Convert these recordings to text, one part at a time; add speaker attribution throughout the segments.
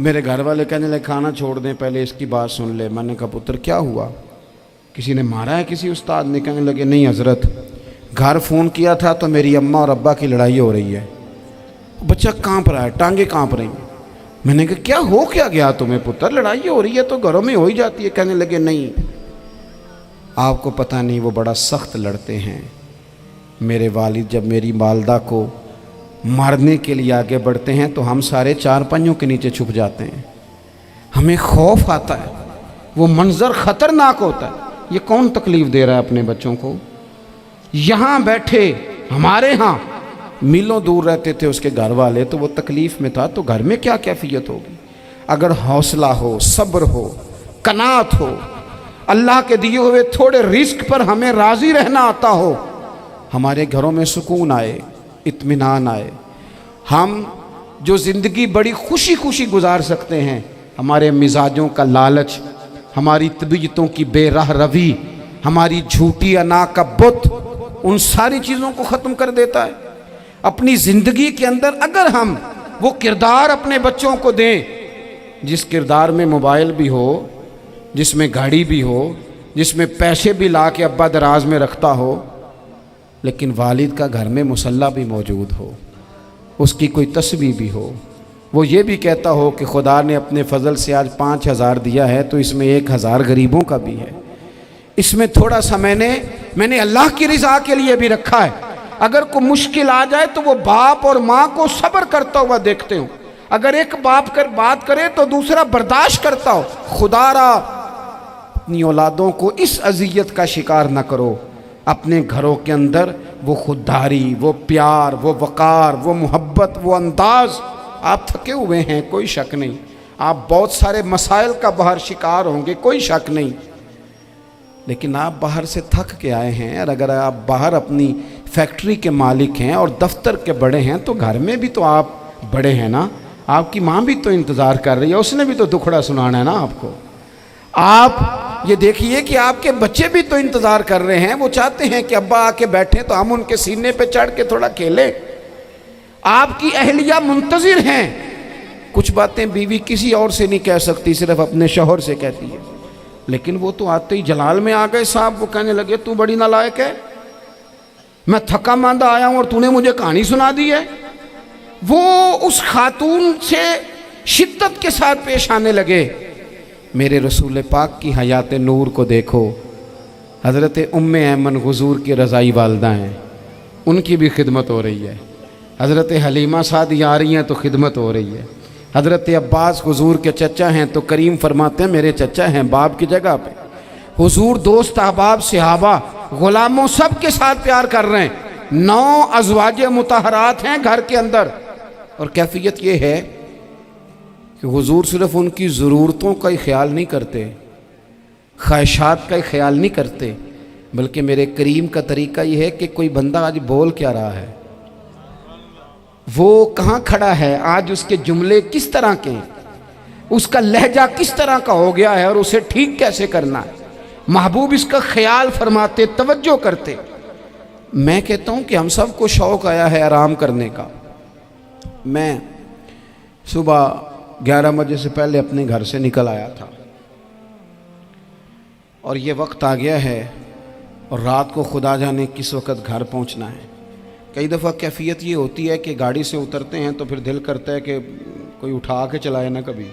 Speaker 1: میرے گھر والے کہنے لگے کھانا چھوڑ دیں پہلے اس کی بات سن لے. میں نے کہا پتر کیا ہوا, کسی نے مارا ہے کسی استاد نے؟ کہنے لگے نہیں حضرت, گھر فون کیا تھا تو میری اماں اور ابا کی لڑائی ہو رہی ہے. بچہ کانپ رہا ہے, ٹانگیں کانپ رہی ہیں. میں نے کہا کیا ہو کیا گیا تمہیں پتر, لڑائی ہو رہی ہے تو گھروں میں ہو ہی جاتی ہے. کہنے لگے نہیں آپ کو پتہ نہیں وہ بڑا سخت لڑتے ہیں. میرے والد جب میری والدہ کو مارنے کے لیے آگے بڑھتے ہیں تو ہم سارے چار پنجوں کے نیچے چھپ جاتے ہیں, ہمیں خوف آتا ہے, وہ منظر خطرناک ہوتا ہے. یہ کون تکلیف دے رہا ہے اپنے بچوں کو؟ یہاں بیٹھے ہمارے ہاں میلوں دور رہتے تھے اس کے گھر والے, تو وہ تکلیف میں تھا, تو گھر میں کیا کیفیت ہوگی؟ اگر حوصلہ ہو, صبر ہو, قناعت ہو, اللہ کے دیے ہوئے تھوڑے رزق پر ہمیں راضی رہنا آتا ہو, ہمارے گھروں میں سکون آئے, اطمینان آئے, ہم جو زندگی بڑی خوشی خوشی گزار سکتے ہیں. ہمارے مزاجوں کا لالچ, ہماری طبیعتوں کی بے راہ روی, ہماری جھوٹی انا کا بت, ان ساری چیزوں کو ختم کر دیتا ہے. اپنی زندگی کے اندر اگر ہم وہ کردار اپنے بچوں کو دیں جس کردار میں موبائل بھی ہو, جس میں گاڑی بھی ہو, جس میں پیسے بھی لا کے ابا دراز میں رکھتا ہو, لیکن والد کا گھر میں مصلی بھی موجود ہو, اس کی کوئی تسبیح بھی ہو, وہ یہ بھی کہتا ہو کہ خدا نے اپنے فضل سے آج 5,000 دیا ہے تو اس میں 1,000 غریبوں کا بھی ہے, اس میں تھوڑا سا میں نے اللہ کی رضا کے لیے بھی رکھا ہے. اگر کوئی مشکل آ جائے تو وہ باپ اور ماں کو صبر کرتا ہوا دیکھتے ہوں. اگر ایک باپ بات کرے تو دوسرا برداشت کرتا ہو. خدا را اپنی اولادوں کو اس اذیت کا شکار نہ کرو. اپنے گھروں کے اندر وہ خودداری, وہ پیار, وہ وقار, وہ محبت, وہ انداز. آپ تھکے ہوئے ہیں کوئی شک نہیں, آپ بہت سارے مسائل کا باہر شکار ہوں گے کوئی شک نہیں, لیکن آپ باہر سے تھک کے آئے ہیں. اور اگر آپ باہر اپنی فیکٹری کے مالک ہیں اور دفتر کے بڑے ہیں تو گھر میں بھی تو آپ بڑے ہیں نا. آپ کی ماں بھی تو انتظار کر رہی ہے, اس نے بھی تو دکھڑا سنانا ہے نا آپ کو. آپ یہ دیکھیے کہ آپ کے بچے بھی تو انتظار کر رہے ہیں, وہ چاہتے ہیں کہ ابا آ کے بیٹھیں تو ہم ان کے سینے پہ چڑھ کے تھوڑا کھیلیں. آپ کی اہلیہ منتظر ہیں. کچھ باتیں بیوی کسی اور سے نہیں کہہ سکتی, صرف اپنے شوہر سے کہتی ہے, لیکن وہ تو آتے ہی جلال میں آ گئے صاحب. وہ کہنے لگے تو بڑی نالائق ہے, میں تھکا ماندہ آیا ہوں اور تو نے مجھے کہانی سنا دی ہے. وہ اس خاتون سے شدت کے ساتھ پیش آنے لگے. میرے رسول پاک کی حیات نور کو دیکھو, حضرت ام ایمن حضور کی رضائی والدہ ہیں, ان کی بھی خدمت ہو رہی ہے. حضرت حلیمہ سعدیہ آ رہی ہیں تو خدمت ہو رہی ہے. حضرت عباس حضور کے چچا ہیں تو کریم فرماتے ہیں میرے چچا ہیں باپ کی جگہ پہ. حضور دوست احباب صحابہ غلاموں سب کے ساتھ پیار کر رہے ہیں. 9 ازواج مطہرات ہیں گھر کے اندر, اور کیفیت یہ ہے کہ حضور صرف ان کی ضرورتوں کا ہی خیال نہیں کرتے, خواہشات کا ہی خیال نہیں کرتے, بلکہ میرے کریم کا طریقہ یہ ہے کہ کوئی بندہ آج بول کیا رہا ہے, وہ کہاں کھڑا ہے آج, اس کے جملے کس طرح کے ہیں, اس کا لہجہ کس طرح کا ہو گیا ہے اور اسے ٹھیک کیسے کرنا ہے. محبوب اس کا خیال فرماتے, توجہ کرتے. میں کہتا ہوں کہ ہم سب کو شوق آیا ہے آرام کرنے کا. میں صبح 11 بجے سے پہلے اپنے گھر سے نکل آیا تھا اور یہ وقت آ گیا ہے اور رات کو خدا جانے کس وقت گھر پہنچنا ہے. کئی دفعہ کیفیت یہ ہوتی ہے کہ گاڑی سے اترتے ہیں تو پھر دل کرتا ہے کہ کوئی اٹھا کے چلائے نہ کبھی.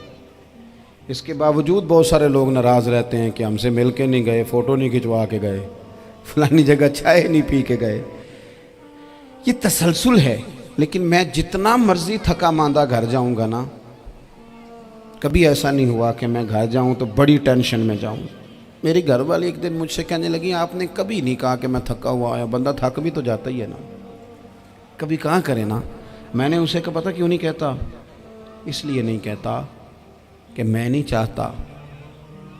Speaker 1: اس کے باوجود بہت سارے لوگ ناراض رہتے ہیں کہ ہم سے مل کے نہیں گئے, فوٹو نہیں کھنچوا کے گئے, فلانی جگہ چائے نہیں پی کے گئے. یہ تسلسل ہے. لیکن میں جتنا مرضی تھکا ماندہ گھر جاؤں گا نا, کبھی ایسا نہیں ہوا کہ میں گھر جاؤں تو بڑی ٹینشن میں جاؤں. میری گھر والی ایک دن مجھ سے کہنے لگی آپ نے کبھی نہیں کہا کہ میں تھکا ہوا آیا. بندہ تھک بھی تو جاتا ہی ہے نا, کبھی کہاں کرے نا. میں نے اسے کہا پتہ کیوں نہیں کہتا, اس لیے نہیں کہتا کہ میں نہیں چاہتا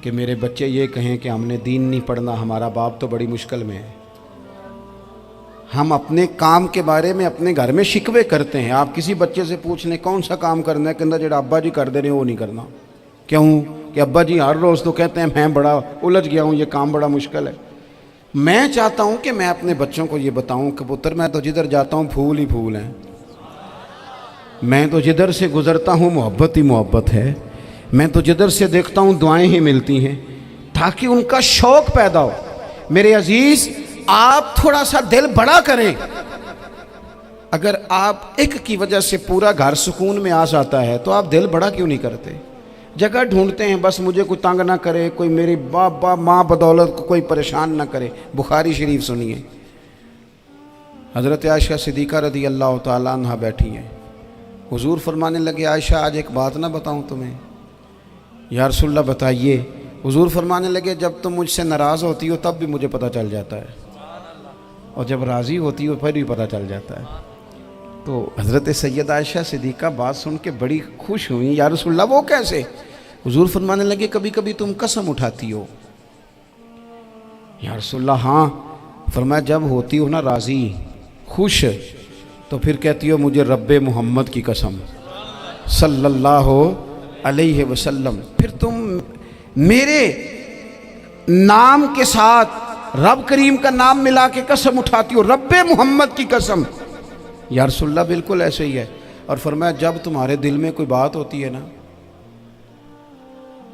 Speaker 1: کہ میرے بچے یہ کہیں کہ ہم نے دین نہیں پڑھنا, ہمارا باپ تو بڑی مشکل میں ہے. ہم اپنے کام کے بارے میں اپنے گھر میں شکوے کرتے ہیں. آپ کسی بچے سے پوچھ لیں کون سا کام کرنا ہے, کہ اندر جڑا ابا جی کر دے رہے ہیں وہ نہیں کرنا. کیوں کہ ابا جی ہر روز تو کہتے ہیں میں بڑا الجھ گیا ہوں, یہ کام بڑا مشکل ہے. میں چاہتا ہوں کہ میں اپنے بچوں کو یہ بتاؤں کہ پتر میں تو جدھر جاتا ہوں پھول ہی پھول ہیں. میں تو جدھر سے گزرتا ہوں محبت ہی محبت ہے، میں تو جدھر سے دیکھتا ہوں دعائیں ہی ملتی ہیں، تاکہ ان کا شوق پیدا ہو۔ میرے عزیز، آپ تھوڑا سا دل بڑا کریں۔ اگر آپ ایک کی وجہ سے پورا گھر سکون میں آ جاتا ہے تو آپ دل بڑا کیوں نہیں کرتے؟ جگہ ڈھونڈتے ہیں بس مجھے کوئی تنگ نہ کرے، کوئی میری باپ ماں بدولت کو کوئی پریشان نہ کرے۔ بخاری شریف سنیے، حضرت عائشہ صدیقہ رضی اللہ تعالیٰ عنہ بیٹھی ہیں، حضور فرمانے لگے عائشہ آج ایک بات نہ بتاؤں تمہیں؟ یا رسول اللہ بتائیے۔ حضور فرمانے لگے جب تم مجھ سے ناراض ہوتی ہو تب بھی مجھے پتہ چل جاتا ہے، اور جب راضی ہوتی ہو پھر بھی پتہ چل جاتا ہے۔ تو حضرت سیدہ عائشہ صدیقہ بات سن کے بڑی خوش ہوئیں، یا رسول اللہ وہ کیسے؟ حضور فرمانے لگے کبھی کبھی تم قسم اٹھاتی ہو۔ یا رسول اللہ ہاں۔ فرمایا جب ہوتی ہو نا راضی، خوش، تو پھر کہتی ہو مجھے رب محمد کی قسم صلی اللہ علیہ وسلم، پھر تم میرے نام کے ساتھ رب کریم کا نام ملا کے قسم اٹھاتی ہو، رب محمد کی قسم۔ یا رسول اللہ بالکل ایسے ہی ہے۔ اور فرمایا جب تمہارے دل میں کوئی بات ہوتی ہے نا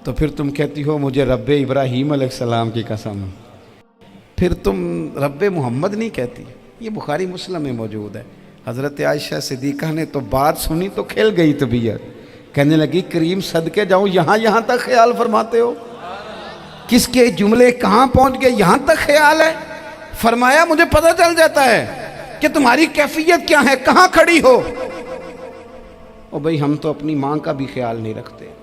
Speaker 1: تو پھر تم کہتی ہو مجھے رب ابراہیم علیہ السلام کی قسم، پھر تم رب محمد نہیں کہتی۔ یہ بخاری مسلم میں موجود ہے۔ حضرت عائشہ صدیقہ نے تو بات سنی تو کھل گئی طبیعت، کہنے لگی کریم صدقے جاؤں، یہاں تک خیال فرماتے ہو؟ کس کے جملے کہاں پہنچ گئے، یہاں تک خیال ہے؟ فرمایا مجھے پتہ چل جاتا ہے کہ تمہاری کیفیت کیا ہے، کہاں کھڑی ہو۔ اور بھئی ہم تو اپنی ماں کا بھی خیال نہیں رکھتے۔